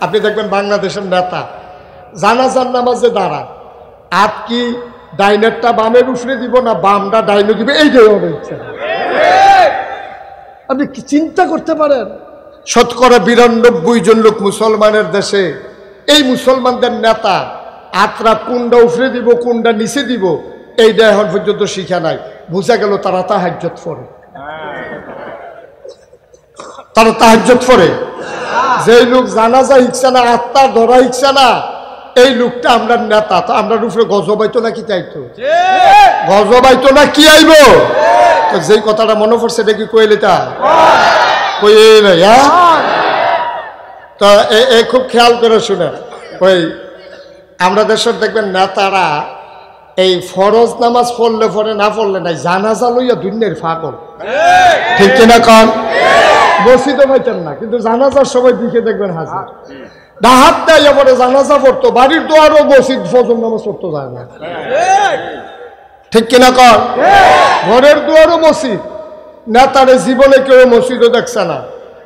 আপনি দেখবেন বাংলাদেশের নেতা জানাজার নামাজে দাঁড়ায়, আপ কি ডাইনেরটা বামের উফরে দিব না বামটা ডাইনে দিবে, এইটাই হবে ইচ্ছা। আপনি কি চিন্তা করতে পারেন? শতকরা 92 জন লোক মুসলমানের দেশে, এই মুসলমানদের নেতা আত্রা কোনটা উফরে দিব কোনটা নিচে দিব এইটা এখন পর্যন্ত শিখা নাই। বুঝা গেল তারা তাহাজ্জুদ পড়ে, তারা তাহাজ্জুদ পড়ে। যেই লোক জানাজা হিকছে না, আত্মা ধরা হিকছে না, এই লোকটা আমরা নেতা, তো আমরা উপরে গজব আইতো না কি চাইতো? গজব আইতো না কি আইব? তো যেই কথাটা মনে পড়ছে এটা কি কইলে তা কইলে? তো এই খুব খেয়াল করে শুনে, ওই আমরা দেশের দেখবেন নেতারা এই ফরজ নামাজ পড়লে পরে না পড়লে নাই, জানাজা লইয়া দুনিয়ার পাগল, ঠিক কিনা কন? মসজিদে পাইতেন না, কিন্তু জানাজার সময় দিকে দেখবেন হাজির। ডাহাত দেয় পরে জানাজা পড়তো, বাড়ির দোয়ারও মসজিদ ফজর নামাজ পড়তো যায় না, ঠিক কিনা কন? ঘরের দুয়ারও মসজিদ, নেতারে জীবনে কেউ মসজিদও দেখছে না।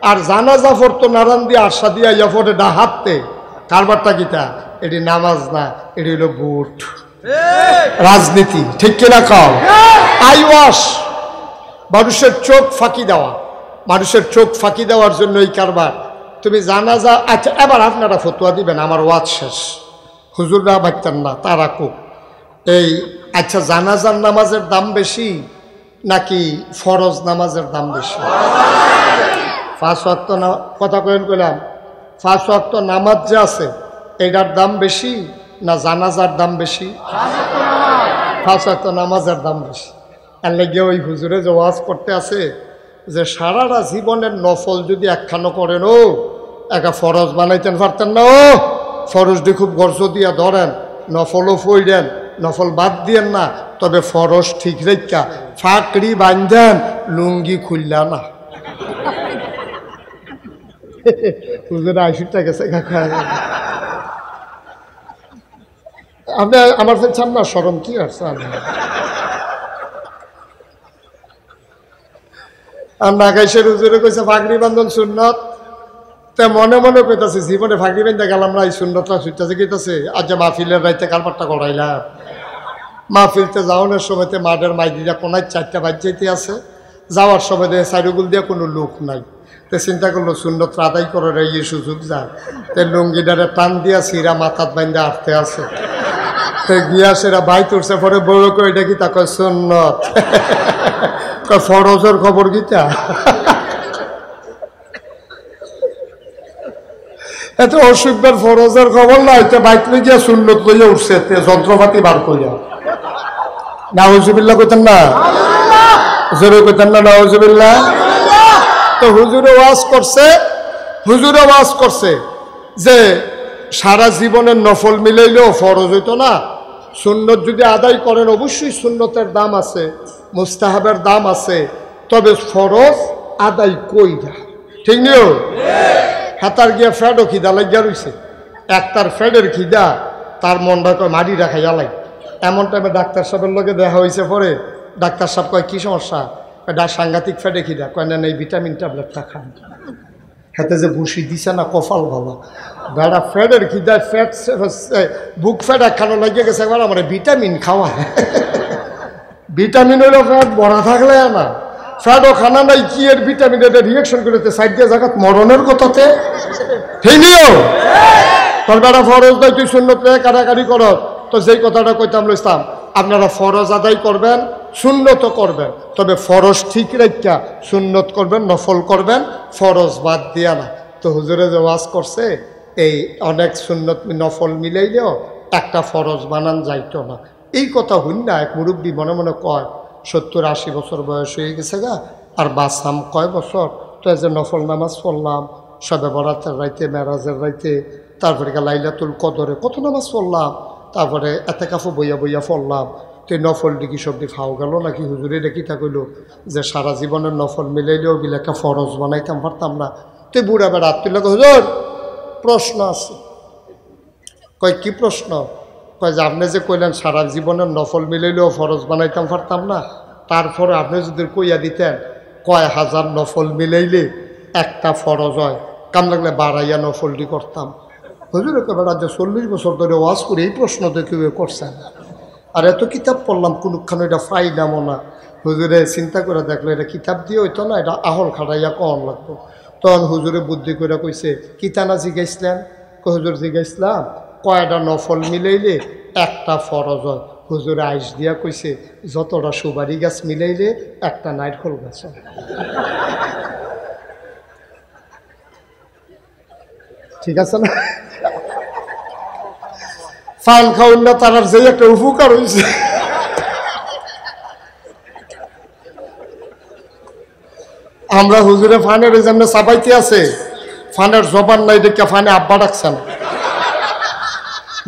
আর জানাজা পড়তো নারায়ণ দিয়ে আশা দিয়া ইয়া পরে ডাহাতে, কারবারটা কিতা? এটি নামাজ না, এটি হলো বুট, রাজনীতি, ঠিক কিনা কন? আই ওয়াশ, মানুষের চোখ ফাঁকি দেওয়া, মানুষের চোখ ফাঁকি দেওয়ার জন্য এই কারবার। তুমি জানাজা, আচ্ছা এবার আপনারা ফতোয়া দিবেন, আমার ওয়াজ শেষ, হুজুররা বাচ্চান না তারা খুব এই, আচ্ছা জানাজার নামাজের দাম বেশি নাকি ফরজ নামাজের দাম বেশি? 5 ওয়াক্ত কথা কইলাম, 5 ওয়াক্ত নামাজ যে আছে এটার দাম বেশি না জানাজার দাম বেশি? 5 ওয়াক্ত নামাজের দাম বেশি। এর লেগে ওই হুজুরে যে ওয়াজ করতে আছে যে সারাটা জীবনের নফল যদি একখানো করেন, ও একা ফরজ বানাইতেন পারতেন না? ও ফরজ দিয়ে খুব গর্জ দিয়া ধরেন, নফলও ফইরেন, নফল বাদ দিয়েন না, তবে ফরজ ঠিক রেখা ফাঁকড়ি বান্ধেন, লুঙ্গি খুললা না। হুজুরে 80 টাকা আপনি আমার চান না, সরম কি আর চান? আর নাগাইশের হুজুরে কইছে ফাঁকড়ি বান্ধন সুন্নত, তা মনে মনে কইতাছে জীবনে ফাঁকড়ি বান্ধা গেলাম না, এই সুন্নতটা ছুটতেছে গেতেছে। আজ যে মাহফিলের রাইতে কারবারটা করাইলাম, মাহফিলতে যাওয়ানোর সময়তে মাঠের মাইদিরা কোনায় 4টা বাজ্যাইতে আছে, যাওয়ার সময় দেখে সাইডগুল দিয়ে কোনো লোক নাই। তো চিন্তা করলো সুন্নত আদায় করার এই সুযোগ যায়, তো লুঙ্গিটারে টান দিয়া সিরা মাথাত বান্ধা আটতে আছে। তো গিয়া সেরা ভাই তুলছে, পরে বড় করে এটা কি তা কয় সুন্নত, ফরজের খবর গীতা। এত অসুখের ফরজের খবর নাই, তো বাইক লই গিয়া সুন্নত লইয়া উঠছে, যন্ত্রপাতি বার করিয়া। নাউজুবিল্লাহ কইতেন না, হুজুরে কইতেন না নাউজুবিল্লাহ। তো হুজুরে ওয়াজ করছে, হুজুরে ওয়াজ করছে যে সারা জীবনের নফল মিলাইলেও ফরজ হইতো না, সুন্নত যদি আদায় করেন অবশ্যই সুন্নতের দাম আছে, মুস্তাহাবের দাম আছে, তবে ফরজ আদায় কই না, ঠিক নিও। হাতার গিয়া ফ্যাডও খিদা লাগিয়া রইছে, একটার ফ্যাডের খিদা তার মনটা কয় মাটি রাখা জ্বালাই। এমন টাইমে ডাক্তার সাহেবের লগে দেখা হয়েছে, পরে ডাক্তার সাহেব কয় কি সমস্যা? সাংঘাতিক ফ্যাডে খিদা, কয় না এই ভিটামিন ট্যাবলেটটা খান। হাতে যে বসি দিছে না, কপাল ভালো, বেড়া ফ্যাডের খিদায় ফ্যাট বুক ফ্যাট একখানো লাগিয়ে গেছে, একবার আমার ভিটামিন খাওয়া। ভিটামিন হইলো ফ্যাট ভরা থাকলে না, ফ্যাটও খানা নাই, কি এর ভিটামিন এটা রিয়েকশন করেছে সাইড দিয়ে জায়গা মরণের কথাতে, ঠিক নিও। তোর বেড়া ফরজ দেয় তুই সুন্নত কাটাকাটি কর, তো যেই কথাটা কইতাম লইতাম, আপনারা ফরজ আদায় করবেন, সুন্নত করবেন, তবে ফরজ ঠিক রাখা সুন্নত করবেন, নফল করবেন, ফরজ বাদ দিয়া না। তো হুজুরে যে ওয়াজ করছে, এই অনেক সুন্নত নফল মিলাইলেও একটা ফরজ বানান যাইতো না। এই কথা হইন না, এক মুরব্বী মনে মনে কয় 70-80 বছর বয়স হয়ে গেছে গা, আর বাসাম কয় বছর, তো এই যে নফল নামাজ পড়লাম, সবে বরাতের রাইতে, মেরাজের রাইতে, তারপরে লাইলাতুল কদরে কত নামাজ পড়লাম, তারপরে এতেকাফও বইয়া বইয়া পড়লাম, তো এই নফল ডিকি সবটি খাও গেল নাকি? হুজুরে দেখি তা কইল যে সারা জীবনের নফল মিলাইলেও বিলাকা ফরজ বানাইতাম পারতাম না। তো বুড়া বেড়া আত্মীয় হুজুর প্রশ্ন আছে। কয় কি প্রশ্ন? কয় যে আপনি যে কইলেন সারা জীবনের নফল মিলাইলেও ফরজ বানাইতাম পারতাম না, তারপরে আপনি যদি কইয়া দিতেন কয় হাজার নফল মিলাইলে একটা ফরজ হয়, কাম লাগলে বাড়াইয়া নফলটি করতাম। হুজুর একেবারে যে 40 বছর ধরে ওয়াজ করে এই প্রশ্ন তো কেউ করছেন, আর এত কিতাব পড়লাম কোনখানে এটা ফাইলামও না। হুজুরে চিন্তা করে দেখলো এটা কিতাব দিয়ে হইতো না, এটা আহল খাটাইয়া কম লাগতো। তখন হুজুরে বুদ্ধি করে কইছে কিতানা জিগাইছিলেন? হুজুর জিগাইছিলাম কয়টা নফল মিলাইলে একটা ফরজ হয়। হুজুরে আইস দিয়া কইছে যতটা সুপারি গাছ মিলাইলে একটা নারকেল গাছ হয়। ঠিক আছে না? ফান খাওয়ান না তার যে একটা উপকার হয়েছে। আমরা হুজুরে ফানের যেমন চাপাইতে আছে, ফানের জবান নাই দেখে ফানে আব্বা ডাকছেন,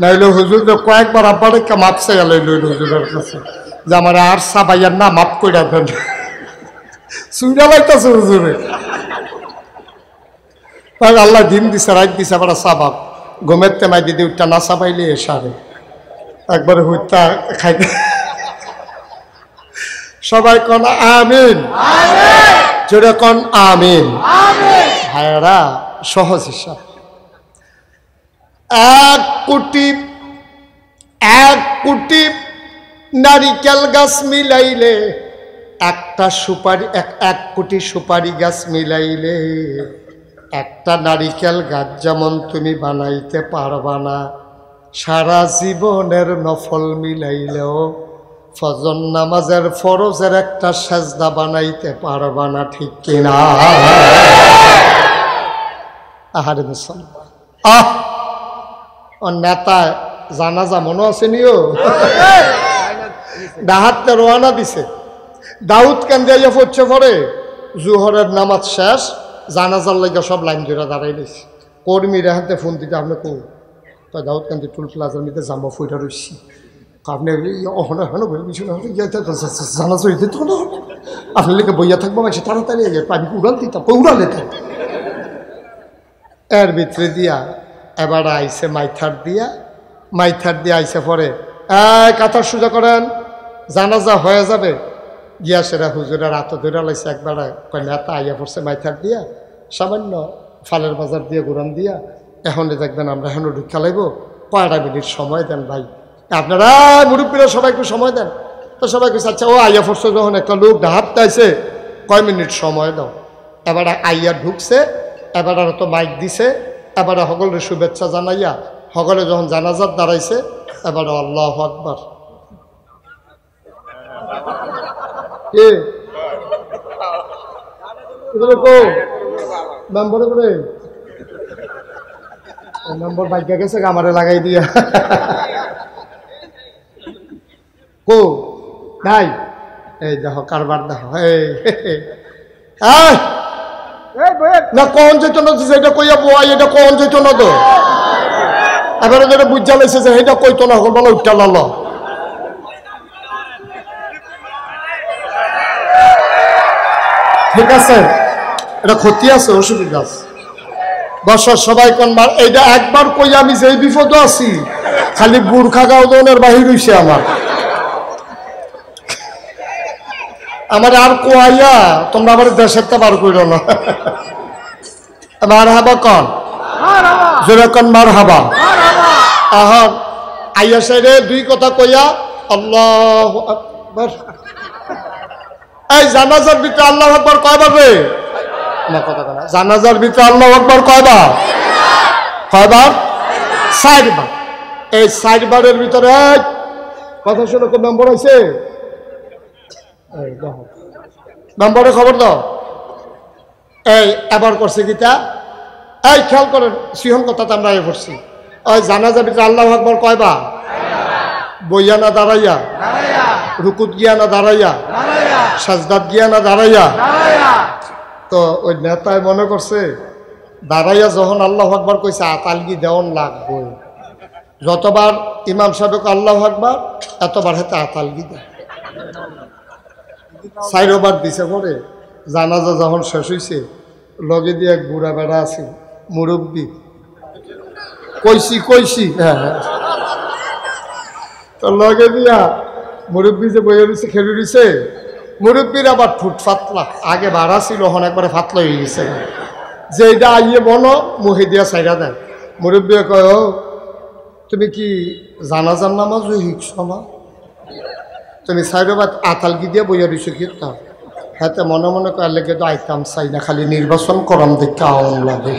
নাইলে হুজুর কয়েকবার আব্বা ডাক্কা মাপ চাইয়া লইল হুজুরের কাছে যে আমার আর চাপাইয়ার না মাপ করে রাখবেন। সুইডা লাগতেছে হুজুরে। আল্লাহ দিন দিছে রাত দিছে আবার চাবাব ঘুমের তেমাই দিদি উঠটা না চাপাইলে সারে একবারে হুইটা খাইতে। সবাই কন আমিন, জোরে কন আমিন। ভাইরা সহজ হিসাব, 1 কোটি নারিকেল গাছ মিলাইলে একটা সুপারি, 1 কোটি সুপারি গাছ মিলাইলে একটা নারিকেল গাছ যেমন তুমি বানাইতে পারবা না, সারা জীবনের নফল মিলাইলেও ফজর নামাজের ফরজের একটা সেজদা বানাইতে পারবা না। ঠিক কিনা? আহারে মুসলমান, ও নেতা জানাজা মনে আছে নিও, ডাহাতে রওনা দিছে, দাউদ কান্দিয়া পড়ছে পরে জোহরের নামাজ শেষ, জানাজার লাগে সব লাইন ধরে দাঁড়াই দিয়েছে। কর্মীরা হাতে ফোন দিতে আপনি কো দাউদ কান্দি টুল প্লাজার মধ্যে জাম্বা ফুইটা রয়েছি, আপনি জানাজা হইতে তো না, আপনার লেগে বইয়া থাকবো মানুষ তাড়াতাড়ি আমি উড়াল দিতাম, উড়ালে থাকবো। এর ভিতরে দিয়া এবার আইসে মাইথার দিয়া আইসে পরে কাতার সোজা করেন, জানাজা হয়ে যাবে। গিয়া সেরা হুজুরের হাতে ধরে লাইছে একবার, কয় নেতা আইয়া পড়ছে মাইথার দিয়া, সামান্য ফালের বাজার দিয়ে ঘুরান দিয়া, এখন দেখবেন আমরা এখন ঢুকা লাগবো, কয়টা মিনিট সময় দেন ভাই আপনারা মুরব্বীরা, সবাই একটু সময় দেন। তো সবাই কিছু আচ্ছা ও আইয়া পড়ছে যখন একটা লোক ডাহাতে আইছে, কয় মিনিট সময় দাও। এবার আইয়া ঢুকছে, এবার তো মাইক দিছে, এবারে সকলের শুভেচ্ছা জানাইয়া সকলে যখন জানাজাত দাঁড়াইছে, এবারে আল্লাহু আকবার। নম্বর ভাগ্য গেছে আমারে লাগাই দিয়া কো নাই, এই দেখো কারবার দেখো, না কোন যেত না সেটা কইয়া বই, এটা কোন যেত না তো এবারে যেটা বুঝা লাইছে যে সেটা কইতো না, হল বলো উঠা লাল। ঠিক আছে, এটা ক্ষতি আছে, অসুবিধা আছে। দর্শক সবাই কনবার এইটা একবার কই আমি যেই বিপদ আছি, খালি বুর্খা গাউদনের বাহির হইছে আমার আর কোয়াইয়া তোমরা আবার দেশের তা বার কইল না। মার হাবা কন, জোরে কন মার হাবা। আহার আইয়া সাইডে 2 কথা কইয়া আল্লাহু আকবার। এই জানাজার ভিতরে আল্লাহু আকবার কয়বার রে? না কথা কথা, জানাজার ভিতরে আল্লাহু আকবার কয়বার? 4 বার। এই 4 বারের ভিতরে কথা শুনে কোন নম্বর আছে? নম্বরে খবর দাও। এই এবার করছে গীতা, এই খেয়াল করেন সিহন কথাতে আমরা এ করছি। ওই জানাজার ভিতরে আল্লাহু আকবার কয়বার? বইয়া না দাঁড়াইয়া? রুকুত গিয়া না দাঁড়াইয়া? সাজদাত গিয়া না দাঁড়াইয়া? তো ওই নেতায় মনে করছে দাঁড়াইয়া যখন আল্লাহু আকবার কইছে আতালগি দেওয়ান লাগবে, যতবার ইমাম সাহেব আল্লাহু আকবার এতবার হাতে আতালগি দেয়। 4 বার দিছে পরে জানাজা যখন শেষ হয়েছে, লগে দিয়ে এক বুড়া বেড়া আছে মুরব্বী, কইছি হ্যাঁ, তো লগে দিয়া মুরব্বী যে বইয়ে রয়েছে খেলে রয়েছে, মুরব্বীর আবার ঠুট ফাতলা, আগে ভাড়া ছিল এখন একবারে ফাতলা হয়ে গেছে, যে এটা আইয়ে বলো মুহে দিয়া সাইডা দেন, মুরব্বী কয়, ও তুমি কি জানাজার নামাজও শিখছ না? তুমি সাইডবাদ আতালকি দিয়ে বইয়া দিছো কি তা? হ্যাঁ, মনে মনে কয় লেগে তো আইতাম চাই না, খালি নির্বাচন করাম দেখতে আওয়াম লাগে।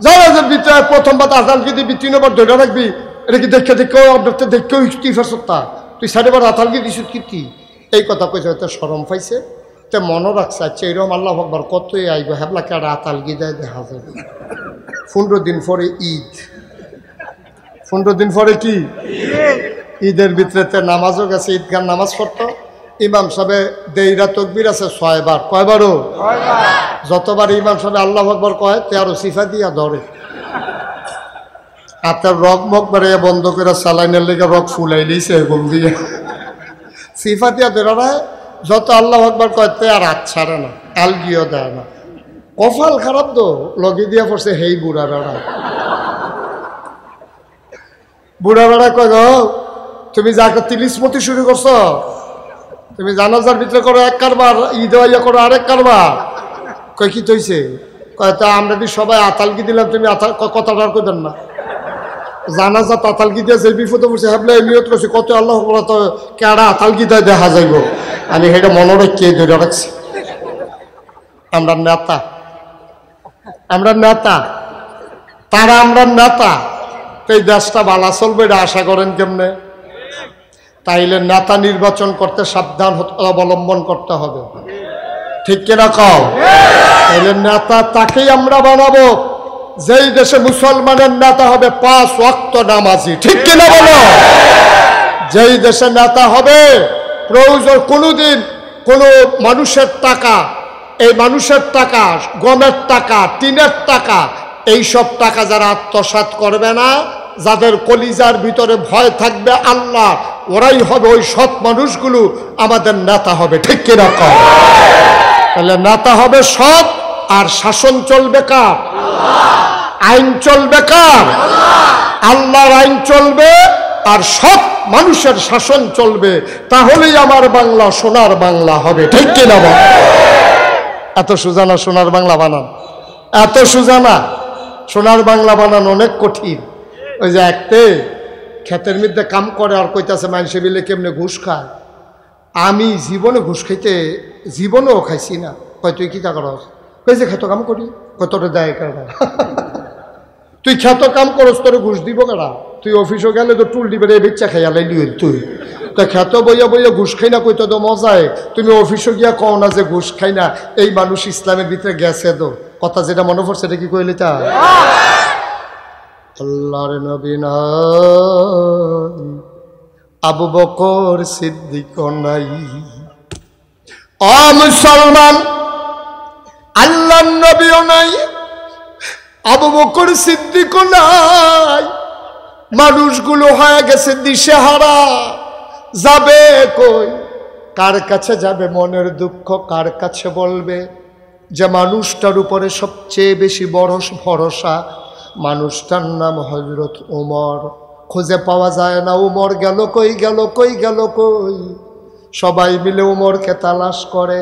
জানাজার ভিতরে প্রথমবার আতালকি দিবি, 3 বার ধরে রাখবি, এটা কি দেখে দেখেও ইস্তিফার সত্তা, তুই সাইডবার আতালকি দিস কি? এই কথা কইছে, হয়তো সরম পাইছে, তে মনে রাখছে। আচ্ছা এরকম আল্লাহ আকবার কতই আইব, হ্যাবলাকে আর আতালকি দেয় দেখা যাবে। 15 দিন পরে ঈদ, 15 দিন পরে কি ঈদের ভিতরে নামাজও গেছে, ঈদগার নামাজ পড়তো। ইমাম সাহেবে দেইরা তকবির আছে 6 বার, কয়বারও? যতবার ইমাম সাহেব আল্লাহ আকবার কয়, 13 সিফা দিয়া ধরে। আপনার রক মক বাড়িয়ে বন্ধ করে সালাইনের লেগে রক ফুলাই লিছে ঘুম দিয়ে সিফা দিয়া ধরে। যত আল্লাহ আকবার কয় তে আর হাত ছাড়ে না, আলগিও দেয় না। কপাল খারাপ তো, লগে দিয়া পড়ছে হেই বুড়া বেড়া। বুড়া বেড়া কয়, গো তুমি যাকে তিলিসমতি শুরু করছো, তুমি জানাজার ভিতরে করো এক কারবার, ঈদ হইয়া করো আরেক কারবার। কয় কি তৈছে? কয় তা আমরা কি সবাই আতালকি দিলাম, তুমি কথাটা আর কইবেন না। জানাজা আতালকি দিয়ে যে বিপদে পড়ছে, হ্যাবলে নিয়ত করছি কত আল্লাহ তো কেডা আতালকি দেয় দেখা যাইব। আমি সেটা মনে রেখে ধরে রাখছি। আমরা নেতা, আমরা নেতা, তারা আমরা নেতা, এই দেশটা ভালো চলবে এটা আশা করেন কেমনে? তাইলে নেতা নির্বাচন করতে সাবধান অবলম্বন করতে হবে, ঠিক কিনা কও? তাইলে নেতা তাকেই আমরা বানাবো যেই দেশে মুসলমানের নেতা হবে 5 ওয়াক্ত নামাজি, ঠিক কিনা বলো? যেই দেশে নেতা হবে প্রয়োজন কোনোদিন কোনো মানুষের টাকা, এই মানুষের টাকা, গমের টাকা, টিনের টাকা, এইসব টাকা যারা আত্মসাৎ করবে না, যাদের কলিজার ভিতরে ভয় থাকবে আল্লাহ, ওরাই হবে ওই সৎ মানুষগুলো আমাদের নেতা হবে, ঠিক কিনা কও? তাহলে নেতা হবে সৎ, আর শাসন চলবে কার? আইন চলবে কার? আল্লাহর আইন চলবে, আর সৎ মানুষের শাসন চলবে। তাহলেই আমার বাংলা সোনার বাংলা হবে, ঠিক কিনা বল? এত সোজা না সোনার বাংলা বানান, এত সোজা না। সোনার বাংলা বানান অনেক কঠিন। ওই যে একতে ক্ষেতের মধ্যে কাম করে আর কইতাছে মানুষে বিলে কেমনে ঘুষ খায়। আমি জীবনে ঘুষ খাইতে জীবনেও খাইছি না। কয় তুই কি তা করস? কই যে খেত কাম করি। কতটা দেয় কেডা? তুই খেত কাম করস, তোর ঘুষ দিব কেডা? তুই অফিসও গেলে তো টুল দিবে বেচ্চা খাইয়া লাইলি তুই তো খেত বইয়া বইয়া ঘুষ খাই না, কইতো তো মজায়। তুমি অফিসও গিয়া কও না যে ঘুষ খাই না। এই মানুষ ইসলামের ভিতরে গেছে তো কথা যেটা মনে পড়ছে এটা কি কইলি তা? আল্লাহর নবী নাই, আবু বকর সিদ্দিক নাই। ও মুসলমান, আল্লাহর নবীও নাই, আবু বকর সিদ্দিক নাই। মানুষগুলো হয়ে গেছে দিশেহারা, যাবে কই? কার কাছে যাবে? মনের দুঃখ কার কাছে বলবে? যে মানুষটার উপরে সবচেয়ে বেশি বড় ভরসা, মানুষটার নাম হযরত ওমর। খুঁজে পাওয়া যায় না। ওমর গেল কই, গেল কই, গেল কই? সবাই মিলে ওমরকে তালাশ করে,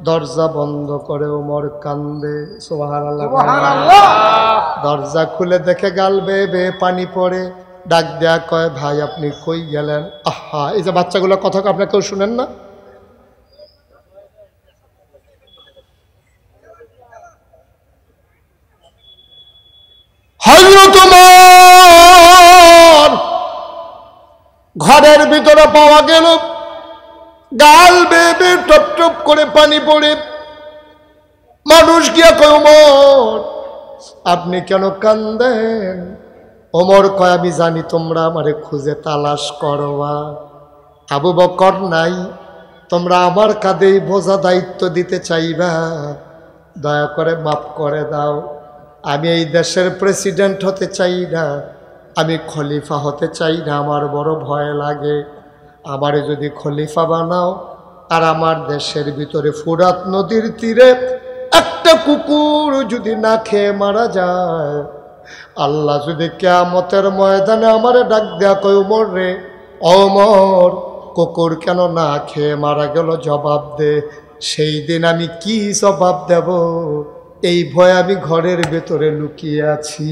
দরজা বন্ধ করে ওমর কান্দে। সুবহানাল্লাহ। দরজা খুলে দেখে গাল বেয়ে বেয়ে পানি পড়ে। ডাক দেয়া কয়, ভাই আপনি কই গেলেন? আহা, এই যে বাচ্চাগুলো কথা আপনার কেউ শুনেন না? হযরত ওমর ঘরের ভিতরে পাওয়া গেল, গাল বেয়ে বেয়ে টপ টপ করে পানি পড়ে। মানুষ গিয়া কয়, ওমর আপনি কেন কান্দেন? ওমর কয়, আমি জানি তোমরা আমারে খুঁজে তালাশ করবা। আবু বকর নাই, তোমরা আমার কাঁধেই বোঝা দায়িত্ব দিতে চাইবা। দয়া করে মাফ করে দাও। আমি এই দেশের প্রেসিডেন্ট হতে চাই না, আমি খলিফা হতে চাই না। আমার বড় ভয় লাগে। আমারে যদি খলিফা বানাও, আর আমার দেশের ভিতরে ফুরাত নদীর তীরে একটা কুকুর যদি না খেয়ে মারা যায়, আল্লাহ যদি কিয়ামতের ময়দানে আমারে ডাক দেয়া কয়, ওমর রে, ওমর কুকুর কেন না খেয়ে মারা গেল? জবাব দে। সেই দিন আমি কি জবাব দেব, এই ভয় আমি ঘরের ভেতরে লুকিয়ে আছি।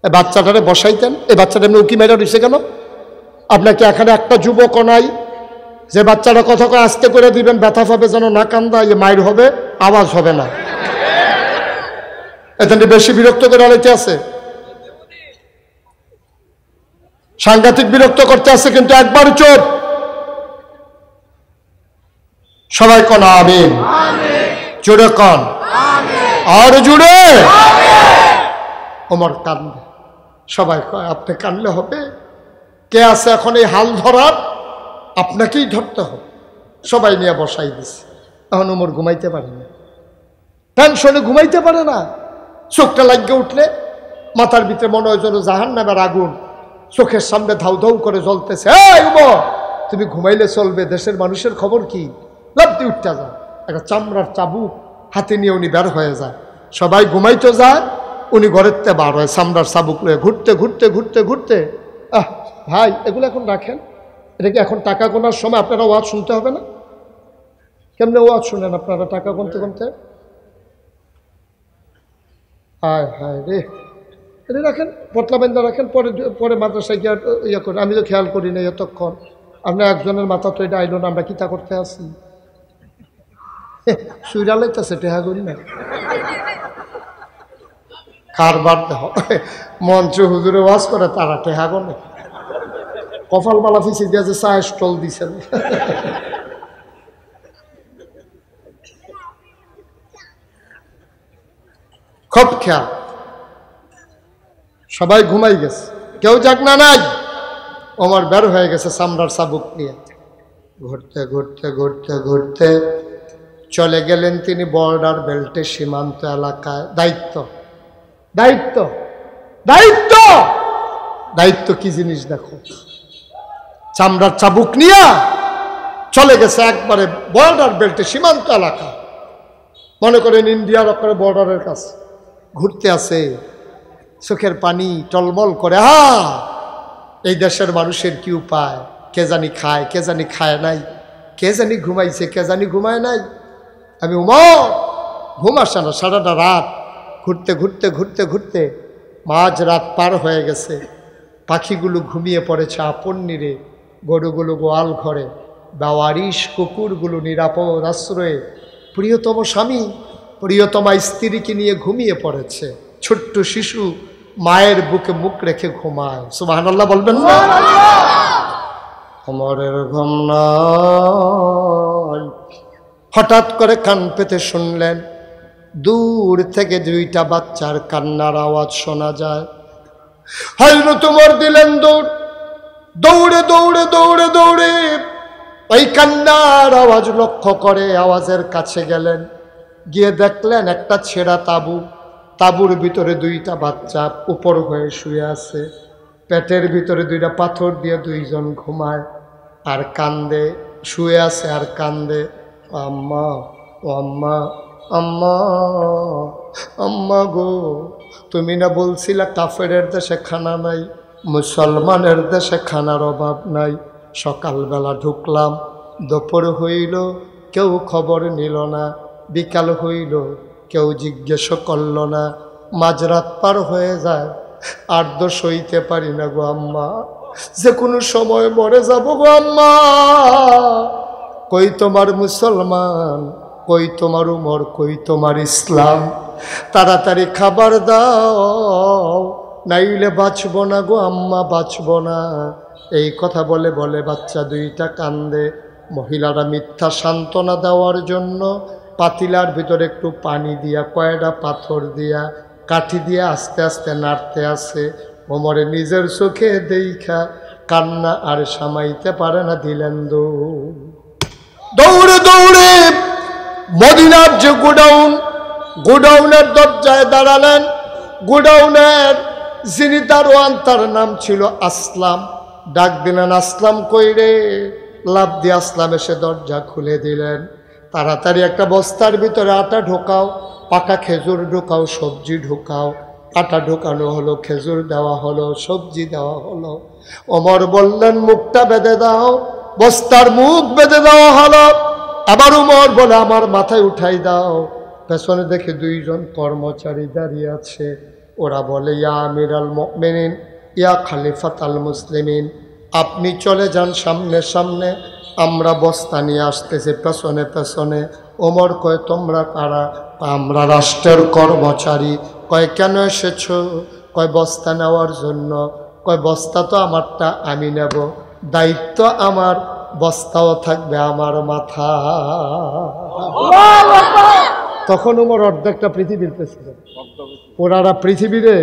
বাচ্চাটারে বসাইতেন, এই বাচ্চাটা এমনি উকি মেরা দিছে কেন? আপনাকে এখানে একটা যুবক নাই যে বাচ্চাটা কথা করে আস্তে করে দিবেন, ব্যথা পাবে যেন না কান্দা, ইয়ে মায়ের হবে, আওয়াজ হবে না। এখানে বেশি বিরক্ত করে আনাইতে আছে, সাংঘাতিক বিরক্ত করতে আছে, কিন্তু একবার চোপ। সবাই কন আমিন, জোরে কন আর জোরে। ওমর কান্দে, সবাই কয় আপনি কানলে হবে? কে আছে এখন এই হাল ধরার? আপনাকেই ধরতে হবে। সবাই নিয়ে বসাই দিছে। এখন ওমর ঘুমাইতে পারে না, টেনশনে ঘুমাইতে পারে না। চোখটা লাগিয়ে উঠলে মাথার ভিতরে মনে হয় যেন জাহান্নামের আগুন চোখের সামনে ধাউ ধাউ করে জ্বলতেছে। এই ওমর, তুমি ঘুমাইলে চলবে? দেশের মানুষের খবর কি? লাফ দিয়ে উঠতে যায়, একটা চামড়ার চাবুক হাতে নিয়ে উনি বের হয়ে যায়। সবাই ঘুমাইতে যায়, উনি ঘরের তে বার হয় চামড়ার চাবুক লয়ে, ঘুরতে ঘুরতে ঘুরতে ঘুরতে। ভাই, এগুলো এখন রাখেন, এটা কি এখন টাকা গোনার সময়? আপনারা ওয়াজ শুনতে হবে না? কেমনে ওয়াজ শুনেন আপনারা টাকা গুনতে গুনতে? হায় হায় রে, এটা রাখেন, পটলা বেন্দা রাখেন, পরে পরে মাদ্রাসায় গিয়ে ইয়ে করেন। আমি তো খেয়াল করি না এতক্ষণ। আপনার একজনের মাথা তো এটা আইলো না, আমরা কিতা করতে আসি? সুইরা লাইতেছে টেহা করি না, কারবার দেহ। মঞ্চ হুজুরে ওয়াজ করে, তারা টেহা গনে। কপাল মালা ফিসি দিয়ে যে চা স্টল দিছেন। খুব খেয়াল। সবাই ঘুমাই গেছে, কেউ জাগনা নাই। ওমর বের হয়ে গেছে চামড়ার চাবুক নিয়ে। ঘুরতে ঘুরতে ঘুরতে ঘুরতে চলে গেলেন তিনি বর্ডার বেল্টের সীমান্ত এলাকায়। দায়িত্ব দায়িত্ব দায়িত্ব দায়িত্ব কি জিনিস দেখো। চামড়ার চাবুক নিয়ে চলে গেছে একবারে বর্ডার বেল্টের সীমান্ত এলাকা, মনে করেন ইন্ডিয়ার আপনার বর্ডারের কাছে। ঘুরতে আছে, চোখের পানি টলমল করে। এই দেশের মানুষের কি উপায়? কে জানি খায়, কে জানি খায় নাই, কে জানি ঘুমাইছে, কে জানি ঘুমায় নাই। আমি ঘুম আসে না, সারাটা রাত ঘুরতে ঘুরতে ঘুরতে ঘুরতে মাঝ রাত পার হয়ে গেছে। পাখিগুলো ঘুমিয়ে পড়েছে আপন নিরে, গরুগুলো গোয়াল ঘরে, বেওয়ারিশ কুকুরগুলো নিরাপদ আশ্রয়ে, প্রিয়তম স্বামী প্রিয়তমা স্ত্রীকে নিয়ে ঘুমিয়ে পড়েছে। ছোট্ট শিশু মায়ের বুকে মুখ রেখে ঘুমায়। সুবহানাল্লাহ বলবেন না? অমরের ঘুম নাই। হঠাৎ করে কান পেতে শুনলেন দূর থেকে দুইটা বাচ্চার কান্নার আওয়াজ শোনা যায়। হযরত ওমর দিলেন দৌড়, দৌড়ে দৌড়ে দৌড়ে দৌড়ে ওই কান্নার আওয়াজ লক্ষ্য করে আওয়াজের কাছে গেলেন। গিয়ে দেখলেন একটা ছেঁড়া তাঁবু, তাঁবুর ভিতরে দুইটা বাচ্চা উপর হয়ে শুয়ে আছে। পেটের ভিতরে দুইটা পাথর দিয়ে দুইজন ঘুমায় আর কান্দে, শুয়ে আছে আর কান্দে। আম্মা ও আম্মা, আম্মা আম্মা গো, তুমি না বলছিলা কাফেরের দেশে খানা নাই, মুসলমানের দেশে খানার অভাব নাই। সকালবেলা ঢুকলাম, দুপুর হইল, কেউ খবর নিল না। বিকাল হইল, কেউ জিজ্ঞেস করল না। মাঝরাত পার হয়ে যায়, আর তো সইতে পারি না গো আম্মা, যে কোনো সময় মরে যাব গো আম্মা। কই তোমার মুসলমান, কই তোমার উমর, কই তোমার ইসলাম? তাড়াতাড়ি খাবার দাও, নাইলে বাঁচব না গো আম্মা, বাঁচব না। এই কথা বলে বলে বাচ্চা দুইটা কান্দে। মহিলারা মিথ্যা সান্ত্বনা দেওয়ার জন্য পাতিলার ভিতরে একটু পানি দিয়া, কয়টা পাথর দিয়া, কাঠি দিয়া আস্তে আস্তে নাড়তে আসে। ওমরে নিজের চোখে দেখা কান্না আর সামাইতে পারে না, দিলেন দৌড়ে দৌড়ে মদিনার যে গোডাউন, গোডাউনের দরজায় দাঁড়ালেন। গোডাউনের যিনি দারোয়ান তার নাম ছিল আসলাম। ডাক দিলেন, আসলাম কই রে? লাফ দিয়ে আসলাম এসে দরজা খুলে দিলেন। তাড়াতাড়ি একটা বস্তার ভিতরে আটা ঢোকাও, পাকা খেজুর ঢোকাও, সবজি ঢোকাও। আটা ঢোকানো হলো, খেজুর দেওয়া হলো, সবজি দেওয়া হলো। ওমর বললেন মুখটা বেঁধে দাও, বস্তার মুখ বেঁধে দেওয়া হলো। আবার উমর বলে আমার মাথায় উঠাই দাও। পেছনে দেখে দুইজন কর্মচারী দাঁড়িয়ে আছে। ওরা বলে ইয়া আমিরাল মুমিনিন, ইয়া খলিফাতাল মুসলিমিন, আপনি চলে যান সামনে সামনে, আমরা বস্তা নিয়ে আসতেছি পেছনে পেছনে। ওমর কয় তোমরা কারা? আমরা রাষ্ট্রের কর্মচারী। কয় কেন এসেছো? কয় বস্তা নেওয়ার জন্য। কয় বস্তা তো আমারটা আমি নেব, দায়িত্ব আমার, বস্তাও থাকবে আমার মাথা। তখন ওমর অর্ধেকটা পৃথিবীর প্রেসিডেন্ট। ওনারা পৃথিবীরে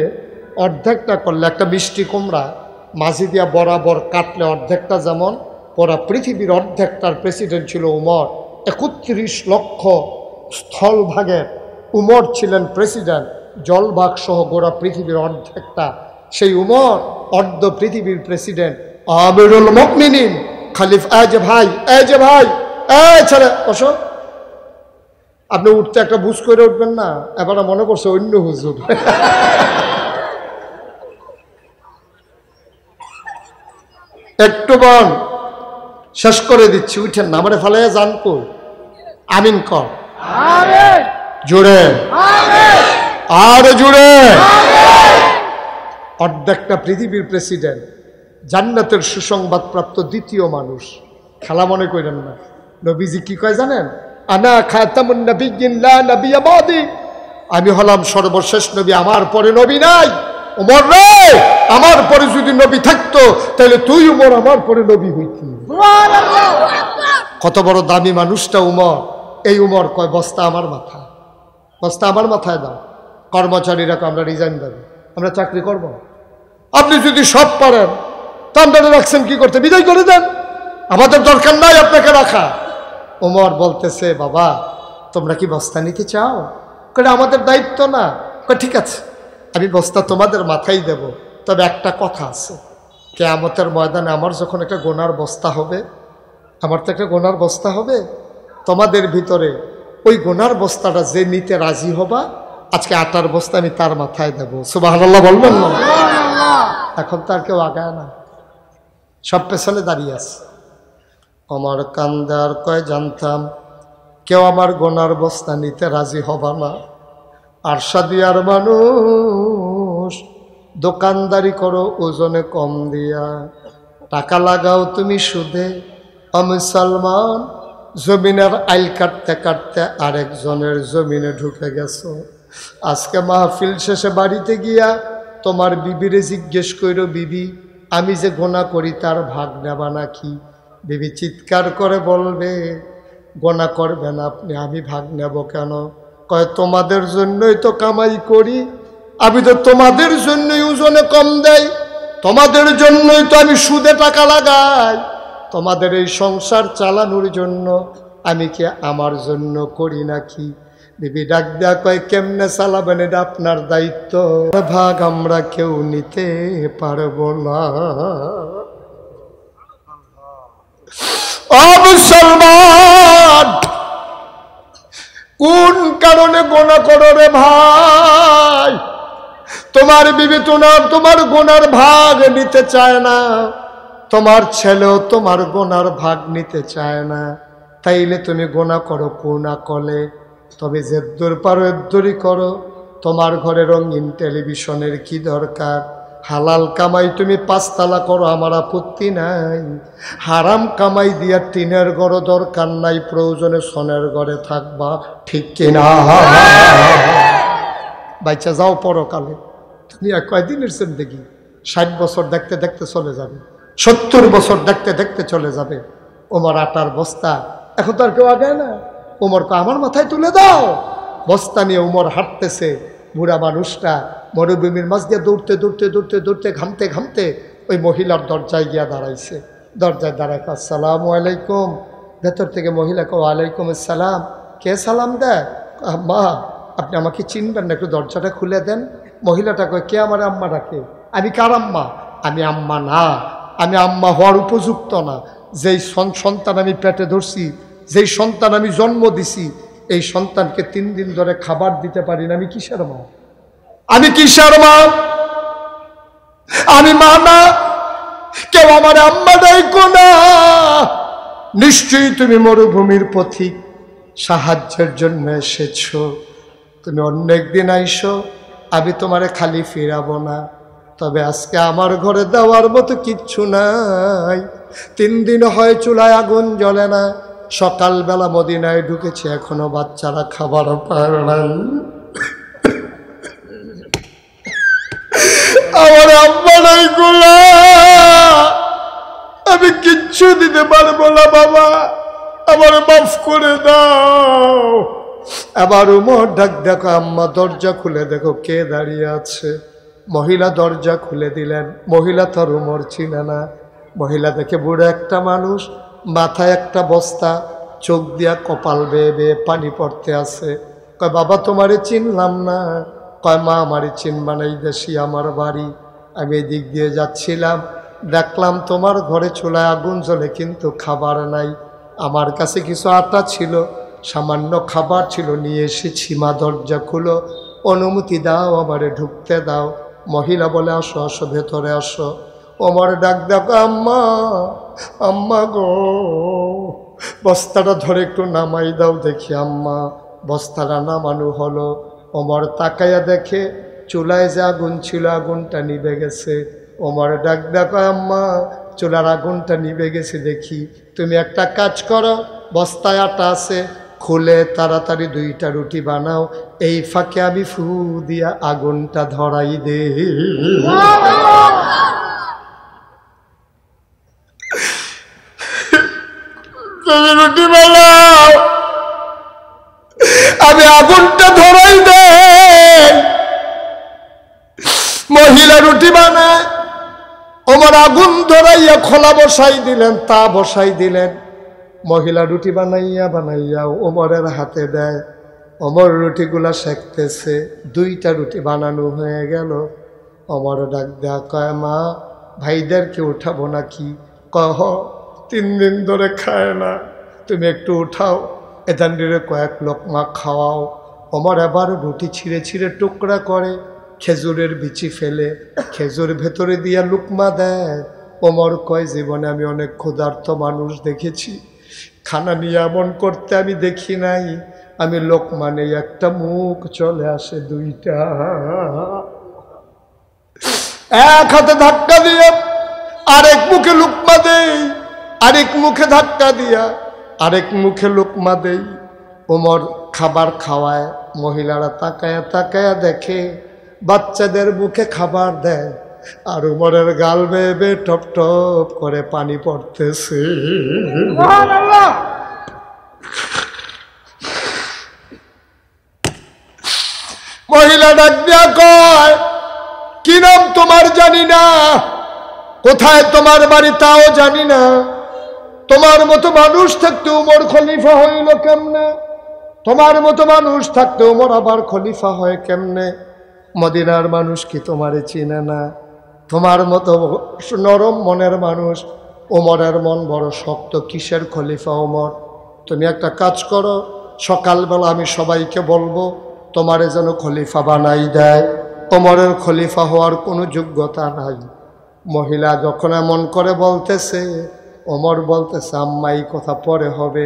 অর্ধেকটা করলে, একটা মিষ্টি কুমড়া মাঝি দিয়া বরাবর কাটলে অর্ধেকটা যেমন, ওরা পৃথিবীর অর্ধেকটার প্রেসিডেন্ট ছিল উমর। ৩১ লক্ষ স্থলভাগের উমর ছিলেন প্রেসিডেন্ট, জলভাগ সহ গোড়া পৃথিবীর অর্ধেকটা সেই উমর অর্ধ পৃথিবীর প্রেসিডেন্ট আমিরুল মুমিনিন খলিফ। এই যে ভাই, এই যে ভাই, এই ছেলে বসো। আপনি উঠতে একটা বুঝ করে উঠবেন না, এবার মনে করছে অন্য হুজুর। একটু বন শেষ করে দিচ্ছি, উঠেন না, আমারে ফেলাইয়া যান কই? আমিন কর জুড়ে, আর জুড়ে। অর্ধেকটা পৃথিবীর প্রেসিডেন্ট, জান্নাতের সুসংবাদ প্রাপ্ত দ্বিতীয় মানুষ। খেলা মনে করেন না। নবীজি কি কয় জানেন? আনা খাতামুন নবিয়্যিন লা নবিয়্যা বাদি, আমি হলাম সর্বশেষ নবী, আমার পরে নবী নাই। ওমর রে, আমার পরে যদি নবী থাকতো তাহলে তুই উমর আমার পরে নবী হইতি। কত বড় দামি মানুষটা উমর। এই উমর কয় বস্তা আমার মাথা, বস্তা আমার মাথায় দাও। কর্মচারীরা আমরা রিজাইন দেবো, আমরা চাকরি করব। আপনি যদি সব পারেন তা আপনারা রাখছেন কি করতে? বিদায় করে দেন, আমাদের দরকার নাই আপনাকে রাখা। ওমর বলতেছে বাবা তোমরা কি বস্তা নিতে চাও? কারণ আমাদের দায়িত্ব না। ঠিক আছে আমি বস্তা তোমাদের মাথায় দেব, তবে একটা কথা আছে, কিয়ামতের ময়দানে আমার যখন একটা গোনার বস্তা হবে, আমার তো একটা গোনার বস্তা হবে, তোমাদের ভিতরে ওই গোনার বস্তাটা যে নিতে রাজি হবা, আজকে আটার বস্তা আমি তার মাথায় দেব। সুবহানাল্লাহ বলবেন না? এখন তো আর কেউ আগায় না, সব পেছনে দাঁড়িয়ে আছে। আমার কান্দার কয় জানতাম কেউ আমার গোনার বস্তা নিতে রাজি হবা না। আরশাদিয়ার মানুষ, দোকানদারি করো ওজনে কম দিয়া, টাকা লাগাও তুমি সুদে। মুসলমান, জমিনের আইল কাটতে কাটতে আরেকজনের জমিনে ঢুকে গেছো। আজকে মাহফিল শেষে বাড়িতে গিয়া তোমার বিবিরে জিজ্ঞেস করো, বিবি আমি যে গোনা করি তার ভাগ নেবা নাকি? বিবি চিৎকার করে বলবে গোনা করবেন আপনি, আমি ভাগ নেব কেন? কয় তোমাদের জন্যই তো কামাই করি, আমি তো তোমাদের জন্যই ওজনে কম দেই, তোমাদের জন্যই তো আমি সুদে টাকা লাগাই, তোমাদের এই সংসার চালানোর জন্য, আমি কি আমার জন্য করি নাকি? বিবি ডাক দেয়া কয় কেমনে চালাবেন এটা আপনার দায়িত্ব, ভাগ আমরা কেউ নিতে পারবো না। ও মুসলমান, কোন কারণে গোনা করো রে ভাই? তোমার বিবি তোমার গোনার ভাগ নিতে চায় না, তোমার ছেলেও তোমার গোনার ভাগ নিতে চায় না, তাইলে তুমি গোনা করো কোনা কলে, তবে যেদ্দুর পারো এদ্দুরই করো। তোমার ঘরে রঙিন টেলিভিশনের কি দরকার? হালাল কামাই তুমি 5 তালা করো, আমার আপত্তি নাই। হারাম কামাই দিয়া টিনের ঘর দরকার নাই, প্রয়োজনে সোনের ঘরে থাকবা, ঠিক কিনা? বাইচা যাও পরকালে, তুমি কয়দিনের জিন্দেগি? 60 বছর দেখতে দেখতে চলে যাবে, 70 বছর দেখতে দেখতে চলে যাবে। ওমর আটার বস্তা, এখন তো আর কেউ আগায় না। ওমরকে আমার মাথায় তুলে দাও। বস্তা নিয়ে ওমর হাঁটতেছে। বুড়া মানুষটা মরুভূমির মাঝ দিয়ে দৌড়তে দৌড়তে দৌড়তে দৌড়তে ঘামতে ঘামতে ওই মহিলার দরজায় গিয়া দাঁড়াইছে। দরজায় দাঁড়ায় আসসালামু আলাইকুম। ভেতর থেকে মহিলাকে ওয়ালাইকুম আসসালাম। কে সালাম দেয়? মা আপনি আমাকে চিনবেন না, একটু দরজাটা খুলে দেন। মহিলাটা কয় কে আমার আম্মা ডাকে? আমি কার আম্মা? আমি আম্মা না, আমি আম্মা হওয়ার উপযুক্ত না। যেই সন্তান আমি পেটে ধরছি, যেই সন্তান আমি জন্ম দিছি, এই সন্তানকে 3 দিন ধরে খাবার দিতে পারি না, আমি কিসের মা? আমি কিসের মা? আমি মা না, কেউ আমার আম্মা ডাইকো না। নিশ্চয়ই তুমি মরুভূমির পথিক, সাহায্যের জন্য এসেছ। তুমি অন্য একদিন আইসো, আমি তোমারে খালি ফিরাবো না। তবে আজকে আমার ঘরে দেওয়ার মতো কিচ্ছু নাই। 3 দিন হয় চুলায় আগুন জ্বলে না। সকালবেলা মদিনায় ঢুকেছে, এখনো বাচ্চারা খাবার পায় না। আমার আম্মা নাই গোলা, আমি কিচ্ছু দিতে পারবো না বাবা, আমার মাফ করে দাও। আবার উমর ডাক দেখো, আম্মা দরজা খুলে দেখো কে দাঁড়িয়ে আছে। মহিলা দরজা খুলে দিলেন। মহিলা তার উমর চিনে না। মহিলা দেখে বুড়ো একটা মানুষ, মাথায় একটা বস্তা, চোখ দিয়া কপাল বেয়ে বেয়ে পানি পড়তে আছে। কয় বাবা তোমারে চিনলাম না। কয় মা আমারে চিনবা না, এই দেশি আমার বাড়ি। আমি এদিক দিয়ে যাচ্ছিলাম, দেখলাম তোমার ঘরে চুলায় আগুন জ্বলে কিন্তু খাবার নাই। আমার কাছে কিছু আটা ছিল, সামান্য খাবার ছিল, নিয়ে এসেছি। মা দরজা খুলো, অনুমতি দাও, আমারে ঢুকতে দাও। মহিলা বলে আসো আসো, ভেতরে আসো। ওমর ডাক দেখো, আম্মা আম্মা গো, বস্তাটা ধরে একটু নামাই দাও দেখি। আম্মা বস্তাটা নামানো হলো। ওমর তাকাইয়া দেখে চুলায় যে আগুন ছিল, আগুনটা নিভে গেছে। ওমর ডাক দেখো, আম্মা চুলার আগুনটা নিভে গেছে দেখি। তুমি একটা কাজ করো, বস্তায় আটা আছে, খুলে তাড়াতাড়ি 2টা রুটি বানাও, এই ফাঁকে আমি ফু দিয়া আগুনটা ধরাই দে। তুমি রুটি বানাও, আমি আগুনটা ধরাই দে। মহিলা রুটি বানায়, ওমর আগুন ধরাইয়া খোলা বসাই দিলেন, তা বসাই দিলেন। মহিলা রুটি বানাইয়া বানাইয়া ওমরের হাতে দেয়। ওমর রুটিগুলা সেঁকতেছে। 2টা রুটি বানানো হয়ে গেল। ওমর ডাক দেয়া, কয় মা ভাইদেরকে উঠাবো নাকি? কহ 3 দিন ধরে খায় না, তুমি একটু উঠাও, এদান্ডিরে কয়েক লোকমা খাওয়াও। ওমর আবার রুটি ছিঁড়ে ছিঁড়ে টুকরা করে, খেজুরের বিচি ফেলে খেজুর ভেতরে দিয়া লুকমা দেয়। ওমর কয় জীবনে আমি অনেক ক্ষুধার্ত মানুষ দেখেছি, খানা নিয়ে এমন করতে আমি দেখি নাই। আমি লোকমা নেই, একটা মুখ চলে আসে 2টা। এক হাতে ধাক্কা দিয়ে আরেক মুখে লুকমা দেই, আরেক মুখে ধাক্কা দিয়া আরেক মুখে লুকমা দেই। ওমর খাবার খাওয়ায়, মহিলারা তাকায়া তাকায়া দেখে, বাচ্চাদের মুখে খাবার দেয়, আর উমরের গাল বেয়ে বেয়ে টপ টপ করে পানি পড়তেছে। মহিলা ডাক দিয়া কয়, কি নাম তোমার জানি না, কোথায় তোমার বাড়ি তাও জানি না, তোমার মতো মানুষ থাকতে উমর খলিফা হইল কেমনে? তোমার মতো মানুষ থাকতে উমর আবার খলিফা হয় কেমনে? মদিনার মানুষ কি তোমারে চিনে না? তোমার মতো নরম মনের মানুষ, ওমরের মন বড় শক্ত, কিসের খলিফা ওমর? তুমি একটা কাজ করো, সকালবেলা আমি সবাইকে বলবো তোমারে যেন খলিফা বানাই দেয়। ওমরের খলিফা হওয়ার কোনো যোগ্যতা নাই। মহিলা যখন এমন করে বলতেছে, ওমর বলতেছে, আম্মা এই কথা পরে হবে,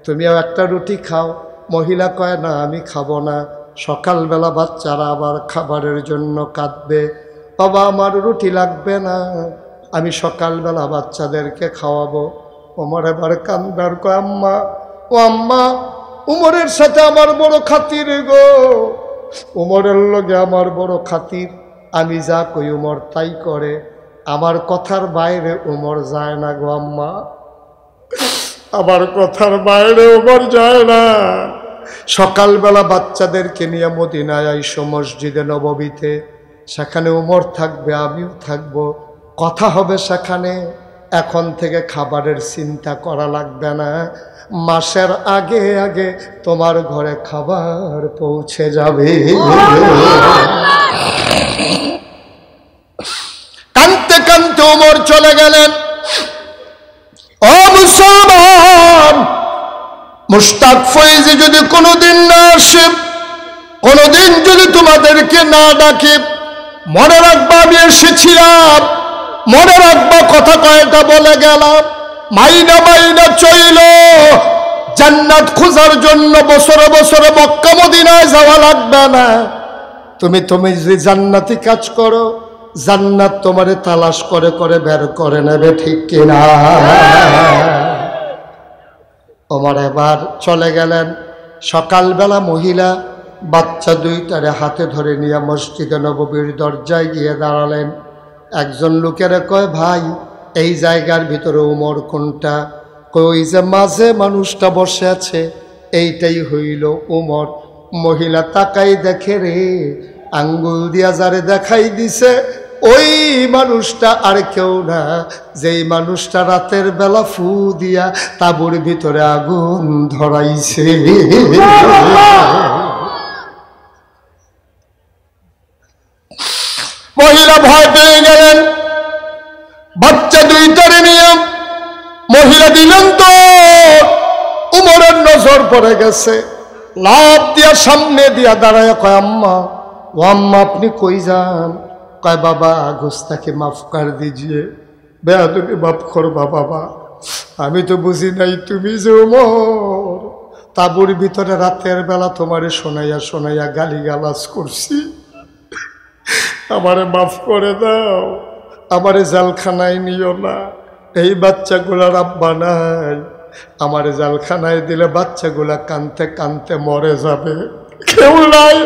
তুমিও একটা রুটি খাও। মহিলা কয় না আমি খাবো না, সকালবেলা বাচ্চারা আবার খাবারের জন্য কাঁদবে। বাবা আমার রুটি লাগবে না, আমি সকালবেলা বাচ্চাদেরকে খাওয়াবো। ওমর এবার কান্দার কয়, আম্মা ও আম্মা, উমরের সাথে আমার বড় খাতির গো, উমরের লগে আমার বড় খাতির, আমি যা কই উমর তাই করে, আমার কথার বাইরে উমর যায় না গো আম্মা, আমার কথার বাইরে উমর যায় না। সকালবেলা বাচ্চাদেরকে নিয়ে মদিনায় আইসো মসজিদে নববীতে, সেখানে উমর থাকবে, আমিও থাকবো, কথা হবে সেখানে। এখন থেকে খাবারের চিন্তা করা লাগবে না, মাসের আগে আগে তোমার ঘরে খাবার পৌঁছে যাবে। কানতে কানতে ওমর চলে গেলেন। ও মুসলমান, মুশতাক ফয়েজি যদি কোনোদিন না আসে, কোনদিন যদি তোমাদেরকে না ডাকি, মনে রাখবা আমি এসেছিলাম, মনে রাখবা কথা কয়টা বলে গেলাম। মাইনা মাইনা চইল জান্নাত খোঁজার জন্য বছরে বছরে মক্কা মদিনায় যাওয়া লাগবে না। তুমি যদি জান্নাতি কাজ করো, জান্নাত তোমারে তালাশ করে করে বের করে নেবে, ঠিক কিনা? ওমর এবার চলে গেলেন। সকালবেলা মহিলা বাচ্চা দুইটারে হাতে ধরে নিয়ে মসজিদে নববীর দরজায় গিয়ে দাঁড়ালেন। একজন লোকেরা কয়, ভাই এই জায়গার ভিতরে উমর কোনটা? কই যে মাঝে মানুষটা বসে আছে, এইটাই হইল উমর। মহিলা তাকাই দেখে রে, আঙ্গুল দিয়া যারে দেখাই দিছে ওই মানুষটা আর কেউ না, যেই মানুষটা রাতের বেলা ফু দিয়া তাঁবুর ভিতরে আগুন ধরাইছে। মহিলা ভয় পেয়ে গেলেন। বাচ্চা দুইটারে নিয়ে মহিলা দিলেন তো উমরের নজর পড়ে গেছে। লাভ দিয়া সামনে দিয়া দাঁড়ায় কয়, আম্মা ও আম্মা আপনি কই যান? কয়, বাবা গুস্তাকে মাফ কর দিজিয়ে, বেয়াদবি মাফ করবা বাবা, আমি তো বুঝি নাই তুমি যে উমর। তাঁবুর ভিতরে রাতের বেলা তোমারে শোনাইয়া শোনাইয়া গালিগালাজ করছি, আমারে মাফ করে দাও, আমারে জেলখানায় নিও না। এই বাচ্চাগুলার আব্বা নাই, আমারে জেলখানায় দিলে বাচ্চাগুলা কানতে কানতে মরে যাবে, কেউ নাই,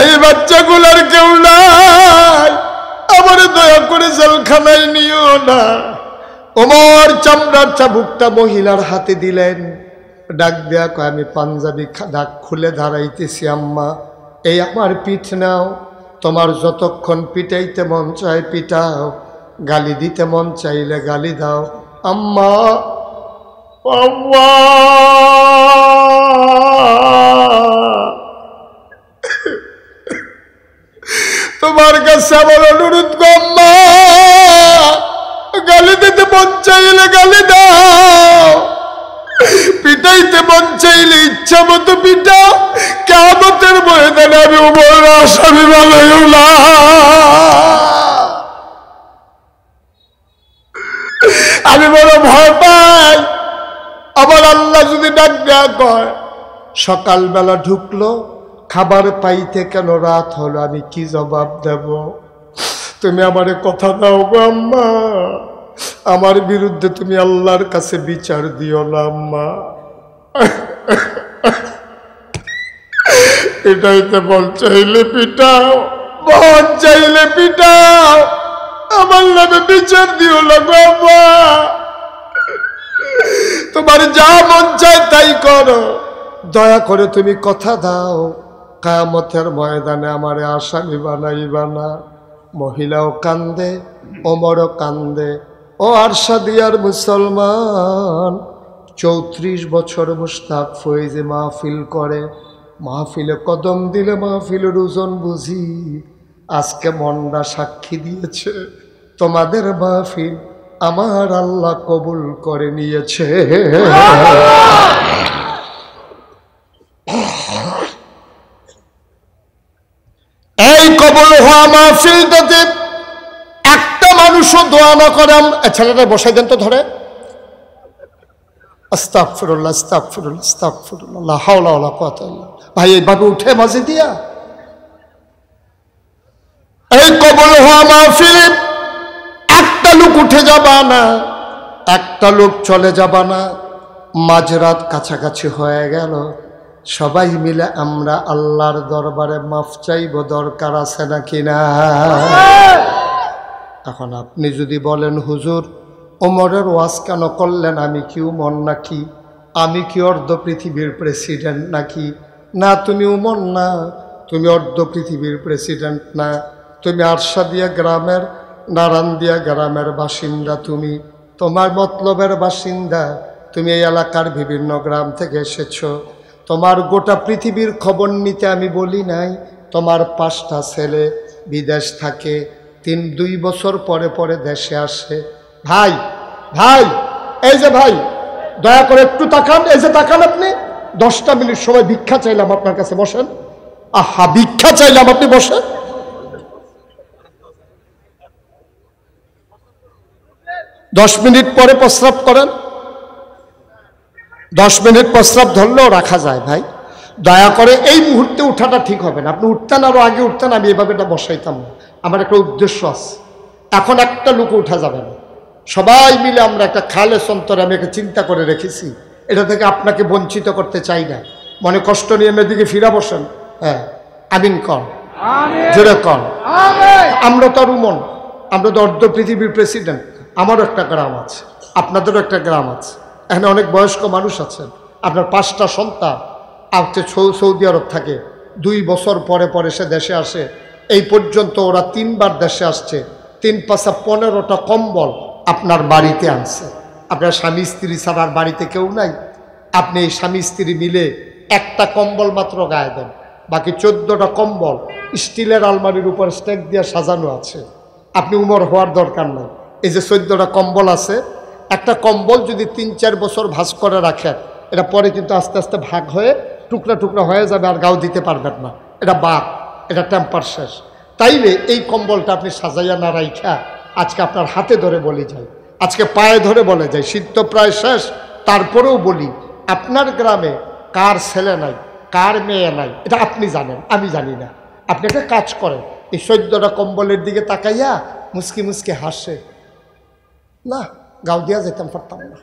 এই বাচ্চাগুলার কেউ নাই, আমারে দয়া করে জেলখানায় নিও না। ওমর চামড়ার চাবুকটা মহিলার হাতে দিলেন, ডাক দেয়া কয়, আমি পাঞ্জাবি ডাক খুলে দাঁড়াইতেছি আম্মা, এই আমার পিঠ নাও, তোমার যতক্ষণ পিটাইতে মন চায় পিটাও, গালি দিতে মন চাইলে গালি দাও। আম্মা আম্মা তোমার কাছে আমার অনুরোধ গো আম্মা, গালি দিতে মন চাইলে গালি দাও, পিটাইতে মন চাইলে ইচ্ছা মতো পিটাও, কিয়ামতের ময়দানে আমি উমর আসামি বানাইও না। আমি বড় ভয় পাই, আমার আল্লাহ যদি ডাক দেয়া কয়, সকালবেলা ঢুকলো খাবার পাইতে কেন রাত হলো, আমি কি জবাব দেব? তুমি আমারে কথা দাও গো আম্মা, আমার বিরুদ্ধে তুমি আল্লাহর কাছে বিচার দিও না আম্মা। এটাইতে মন চাইলে পিটাও, মন চাইলে পিটাও, আমার নামে বিচার দিও না গো আম্মা, তোমার যা মন চায় তাই করো, দয়া করে তুমি কথা দাও, কিয়ামতের ময়দানে আমারে আসামি বানাইবা না। মহিলাও কান্দে, ওমরও কান্দে। ও আরশাদিয়ার মুসলমান, 34 বছর মুশতাক ফয়েজে মাহফিল করে, মাহফিলে কদম দিলে মাহফিলের ওজন বুঝি। আজকে মনটা সাক্ষী দিয়েছে, তোমাদের মাহফিল আমার আল্লাহ কবুল করে নিয়েছে। এই কবুল হওয়া মাহফিলটাতে একটা মানুষও দোয়া না করে। ছেলেটা বসাই দেন তো ধরে, আস্তাগফিরুল্লাহ আস্তাগফিরুল্লাহ আস্তাগফিরুল্লাহ, লা হাওলা ওয়ালা কুওয়াতা ইল্লা বিল্লাহ। ভাই এইভাবে উঠে মাঝে দিয়া এই কবুল হওয়া মাহফিলে একটা লোক উঠে যাবা না, একটা লোক চলে যাবা না। মাঝরাত কাছাকাছি হয়ে গেল, সবাই মিলে আমরা আল্লাহর দরবারে মাফ চাইব, দরকার আছে নাকি না? এখন আপনি যদি বলেন, হুজুর ওমরের ওয়াজ কেন করলেন? আমি কি উমর নাকি? আমি কি অর্ধ পৃথিবীর প্রেসিডেন্ট নাকি? না, তুমি উমর না, তুমি অর্ধ পৃথিবীর প্রেসিডেন্ট না, তুমি আরশাদিয়া গ্রামের, নারান্দিয়া গ্রামের বাসিন্দা, তুমি তোমার মতলবের বাসিন্দা, তুমি এই এলাকার বিভিন্ন গ্রাম থেকে এসেছো। তোমার গোটা পৃথিবীর খবর নিতে আমি বলি নাই। তোমার 5টা ছেলে বিদেশ থাকে, 2 বছর পরে পরে দেশে আসে। ভাই ভাই, এই যে ভাই, দয়া করে একটু তাকান, এই যে তাকান আপনি, 10টা মিনিট সময় ভিক্ষা চাইলাম আপনার কাছে, বসেন। আহা, ভিক্ষা চাইলাম, আপনি বসেন। দশ মিনিট পরে প্রস্রাব করেন, 10 মিনিট প্রস্রাব ধরলেও রাখা যায়। ভাই দয়া করে এই মুহূর্তে উঠাটা ঠিক হবে না। আপনি উঠতেন, আরো আগে উঠতেন, আমি এভাবে এটা বসাইতাম না। আমার একটা উদ্দেশ্য আছে। এখন একটা লোক উঠা যাবে না। সবাই মিলে আমরা একটা খালেস অন্তরে আমি একটা চিন্তা করে রেখেছি, এটা থেকে আপনাকে বঞ্চিত করতে চাই না। মনে কষ্ট নিয়ে মেয়েদিকে ফিরা বসেন। হ্যাঁ, আমিন কন, জোরে কন। আমরা তো আর উমন, আমরা তো অর্ধ পৃথিবীর প্রেসিডেন্ট। আমারও একটা গ্রাম আছে, আপনাদেরও একটা গ্রাম আছে। এখানে অনেক বয়স্ক মানুষ আছেন। আপনার 5টা সন্তান আপনি সৌদি আরব থাকে, 2 বছর পরে পরে সে দেশে আসে। এই পর্যন্ত ওরা 3বার দেশে আসছে, 3 পাশা 15টা কম্বল আপনার বাড়িতে আনছে। আপনার স্বামী স্ত্রী ছাড়া আর বাড়িতে কেউ নাই। আপনি এই স্বামী স্ত্রী মিলে একটা কম্বল মাত্র গায়ে দেন, বাকি 14টা কম্বল স্টিলের আলমারির উপর স্টেক দিয়ে সাজানো আছে। আপনি উমর হওয়ার দরকার নাই। এই যে 14টা কম্বল আছে, একটা কম্বল যদি 3-4 বছর ভাঁজ করে রাখেন, এটা পরে কিন্তু আস্তে আস্তে ভাগ হয়ে টুকরা টুকরা হয়ে যাবে, আর গাও দিতে পারবেন না। এটা বাদ, এটা টেম্পার শেষ। তাইলে এই কম্বলটা আপনি সাজাইয়া না রাইখা আজকে আপনার হাতে ধরে বলি যাই, আজকে পায়ে ধরে বলে যাই, শীত তো প্রায় শেষ, তারপরেও বলি, আপনার গ্রামে কার ছেলে নাই, কার মেয়ে নাই, এটা আপনি জানেন, আমি জানি না। আপনি একটা কাজ করেন, এই 14টা কম্বলের দিকে তাকাইয়া মুসকি মুসকি হাসে, না গাও দিয়া যেতাম পারতাম না,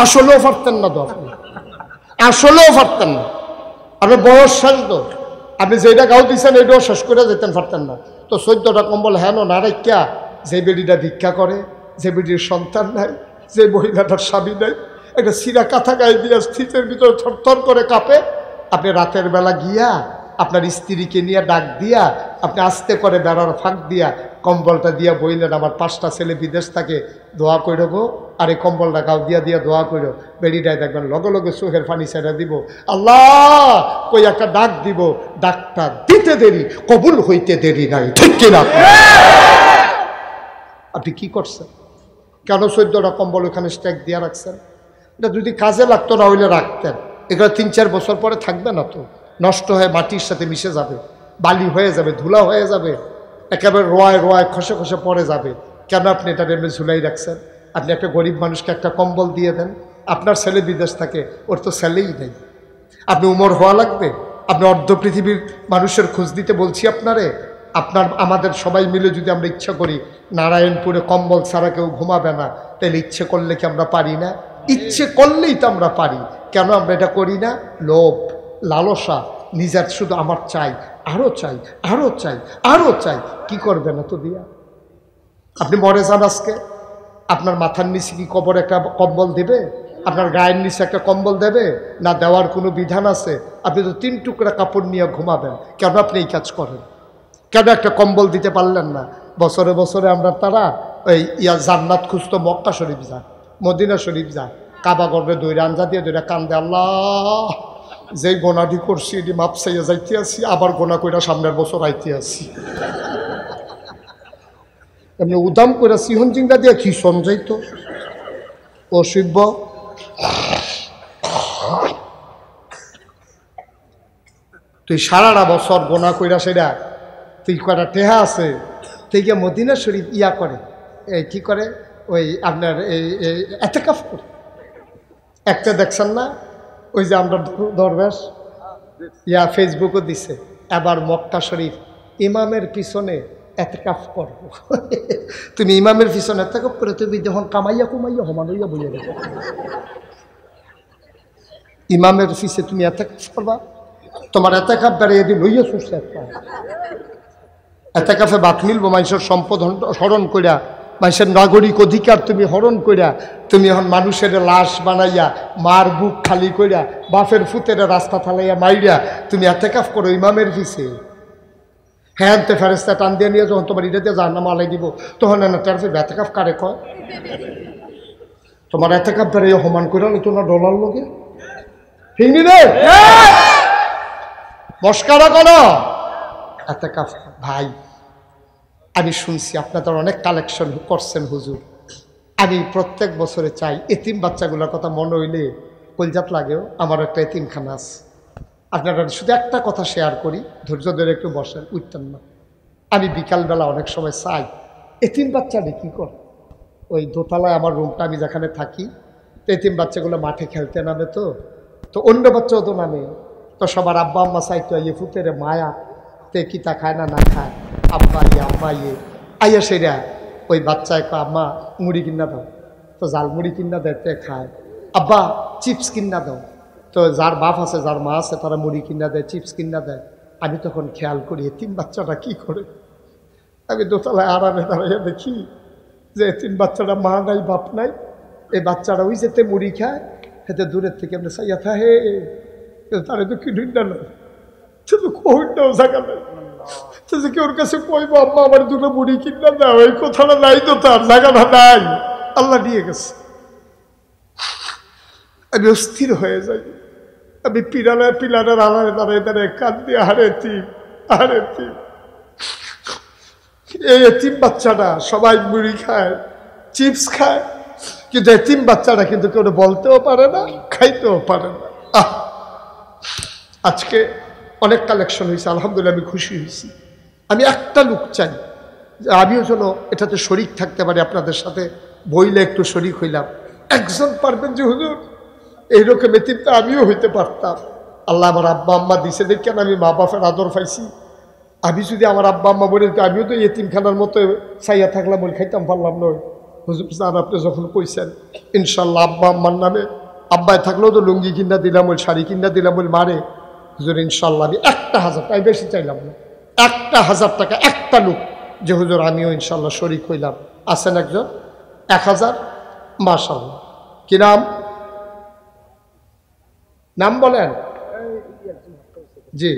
আসলেও পারতেন না তো, আপনি আসলেও পারতেন না। আপনার বয়স শেষ তো, আপনি যেটা গাও দিচ্ছেন এটাও শেষ করে যেতেন পারতেন না। তো 14টা কম্বল হেন না রেখা, যে বেডিটা ভিক্ষা করে, যে বেডির সন্তান নাই, যে মহিলাটার স্বামী নাই, একটা সিরা কাঁথা গায়ে দিয়া স্থিতের ভিতরে থরথর করে কাঁপে, আপনি রাতের বেলা গিয়া আপনার স্ত্রীকে নিয়ে ডাক দিয়া আপনি আস্তে করে বেড়ার ফাঁক দিয়া কম্বলটা দিয়া বইলেন, আমার 5টা ছেলে বিদেশ থাকে, দোয়া করে গো, আর এই কম্বলটা গাও দিয়া দিয়া দোয়া করো। বেরিটায় দেখবেন লগে লগে চোখের পানি ছেড়ে দিব, আল্লাহ কই একটা ডাক দিব, ডাকটা দিতে দেরি, কবুল হইতে দেরি নাই, ঠিক কিনা? আপনি কি করছেন? কেন 14টা কম্বল ওখানে স্ট্যাক দিয়া রাখছেন? এটা যদি কাজে লাগতো না হইলে রাখতেন। এগুলো 3-4 বছর পরে থাকবে না তো, নষ্ট হয়ে মাটির সাথে মিশে যাবে, বালি হয়ে যাবে, ধুলা হয়ে যাবে, একেবারে রোয়ায় রোয়ায় খসে খসে পড়ে যাবে। কেন আপনি এটা এমনি ঝুলাই রাখছেন? আপনি একটা গরিব মানুষকে একটা কম্বল দিয়ে দেন। আপনার ছেলে বিদেশ থাকে, ওর তো ছেলেই নেই। আপনি উমর হওয়া লাগবে? আপনি অর্ধ পৃথিবীর মানুষের খোঁজ দিতে বলছি আপনারে? আপনার আমাদের সবাই মিলে যদি আমরা ইচ্ছা করি নারায়ণপুরে কম্বল ছাড়া কেউ ঘুমাবে না, তাহলে ইচ্ছে করলে কি আমরা পারি না? ইচ্ছে করলেই তো আমরা পারি। কেন আমরা এটা করি না? লোভ, লালসা, নিজের শুধু আমার চাই, আরও চাই, আরও চাই, আরও চাই। কি করবে না তো দিয়া? আপনি মরে যান আজকে, আপনার মাথার নিচে কি কবর একটা কম্বল দেবে? আপনার গায়ের নিচে একটা কম্বল দেবে না? দেওয়ার কোনো বিধান আছে? আপনি তো 3 টুকরা কাপড় নিয়ে ঘুমাবেন। কেন আপনি এই কাজ করেন? কেন একটা কম্বল দিতে পারলেন না? বছরে বছরে আমরা তারা ওই জান্নাত খুঁজতো মক্কা শরীফ যায়, মদিনা শরীফ যায়, কাবা গর্বে দৈরা আঞ্জা দিয়ে দৈরা কান্দে, আল্লাহ যে গোনাটি করছি এটি মাপ চাইয়া যাইতে আসি, আবার গোনা কইরা সামনের বছর আইতে আসি। এমনি উদাম করে সিহন চিংটা দিয়ে কি সঞ্জাইত অসিব্য। তুই সারাটা বছর গোনা কইরা সেটা তুই কটা টেহা আছে, তুই গিয়ে মদিনা শরীফ ইয়া করে, এই কী করে, ওই আপনার এই এতেকাফ করে। একটা দেখছেন না ওই যে আমরা দরবেশ ইয়া ফেসবুকও দিছে, এবার মক্কা শরীফ ইমামের পিছনে এতেকাফ করবো। তুমি ইমামের পিছনে এতেকাফ করে তুমি যখন কামাইয়া কুমাইয়া হমান হইয়া বইয়া গেছো, ইমামের পিছে তুমি এতেকাফ করবা, তোমার এতেকাফ বেড়ে দিন লইয়া সুস্থ একটা এতেকাফে বাত মিলবো। মানুষের সম্পদ হরণ কইরা, মানুষের নাগরিক অধিকার তুমি হরণ কইরা, তুমি এখন মানুষের লাশ বানাইয়া, মার বুক খালি কইরা, বাপের ফুতের রাস্তা ফালাইয়া মাইরা তুমি এতেকাফ করো ইমামের পিছে। হ্যাঁ তে ফেরেস্তা টান দিয়ে নিয়ে যখন তোমার এটা দিয়ে জাহান্নামে আলাই দিব, তখন না তার এতেকাফ কারে কয়? তোমার এতেকাফ বেড়ে হমান কইরা লো তোমার ডলার লোকে হিন্দি রে মস্কারা করো এতেকাফ। ভাই আমি শুনছি আপনাদের অনেক কালেকশন করছেন হুজুর, আমি প্রত্যেক বছরে চাই এতিম বাচ্চাগুলোর কথা মনে হইলে কলজাত লাগেও আমারও একটা এতিমখানা আছে। আপনারা শুধু একটা কথা শেয়ার করি, ধৈর্য ধরে একটু বসেন, উঠতেন না। আমি বিকালবেলা অনেক সময় চাই এতিম বাচ্চাটা কী করে। ওই দোতলায় আমার রুমটা, আমি যেখানে থাকি, তো এতিম বাচ্চাগুলো মাঠে খেলতে নামে, তো অন্য বাচ্চাও তো নামে, তো সবার আব্বা আম্মা চাইতো ইয়ে ফুতেরে মায়া তে কিতা খায় না খায়, আব্বা ইয়ে আইয়া সেরা ওই বাচ্চায় আম্মা মুড়ি কিনা দাও, তো জাল মুড়ি কিনা দেয় তে খায়, আব্বা চিপস কিনা দাও, তো যার বাপ আছে যার মা আছে তারা মুড়ি কিনা দেয়, চিপস কিনা দেয়। আমি তখন খেয়াল করি এতিম বাচ্চাটা কি করে। আমি দোতলায় আরামে দাঁড়াইয়া দেখি যে এতিম বাচ্চাটা মা নাই বাপ নাই, এই বাচ্চাটা ওই যেতে মুড়ি খায়, হেতে দূরের থেকে আমরা চাইয়া থা হে তারে তো কি ঢুকটা নয়, সে তো কইটাও জায়গা নাই, সে যে ওর কাছে কইব আম্মা আমার দুটো মুড়ি কিনা দাও, এই কথাটা নাই তো, তার জায়গাটা নাই, আল্লাহ দিয়ে গেছে। আমি অস্থির হয়ে যাই, আমি পিলারের আড়ারে দাঁড়ায় দাঁড়ায় কাঁদি, আরে তিম এই এতিম বাচ্চাটা সবাই মুড়ি খায় চিপস খায়, কিন্তু এতিম বাচ্চাটা কিন্তু কেউ বলতেও পারে না, খাইতেও পারে না। আজকে অনেক কালেকশন হয়েছে, আলহামদুলিল্লাহ আমি খুশি হয়েছি। আমি একটা লোক চাই যে আমিও যেন এটাতে শরিক থাকতে পারি, আপনাদের সাথে বইলে একটু শরিক হইলাম। একজন পারবেন যে হুজুর এইরকম এতিমটা আমিও হইতে পারতাম, আল্লাহ আমার আব্বা আম্মা দিছে দেখেন আমি মা বাপের আদর পাইছি, আমি যদি আমার আব্বা আম্মা বলে দিত আমিও তো এতিমখানার মতো চাইয়া থাকলাম, ওই খাইতাম পারলাম নয়। হুজুর স্যার আপনি যখন কইছেন ইনশাল্লাহ আব্বা আম্মার নামে, আব্বায় থাকলেও তো লুঙ্গি কিনা দিলাম, ওই শাড়ি কিনা দিলাম, ওই মারে হুজুর ইনশাল্লাহ আমি 1,000 টাকা বেশি চাইলাম না, 1,000 টাকা একটা লোক যে হুজুর আমিও ইনশাল্লাহ শরিক হইলাম। আছেন একজন 1,000, মাশাআল্লাহ। কি নাম বলেন? জি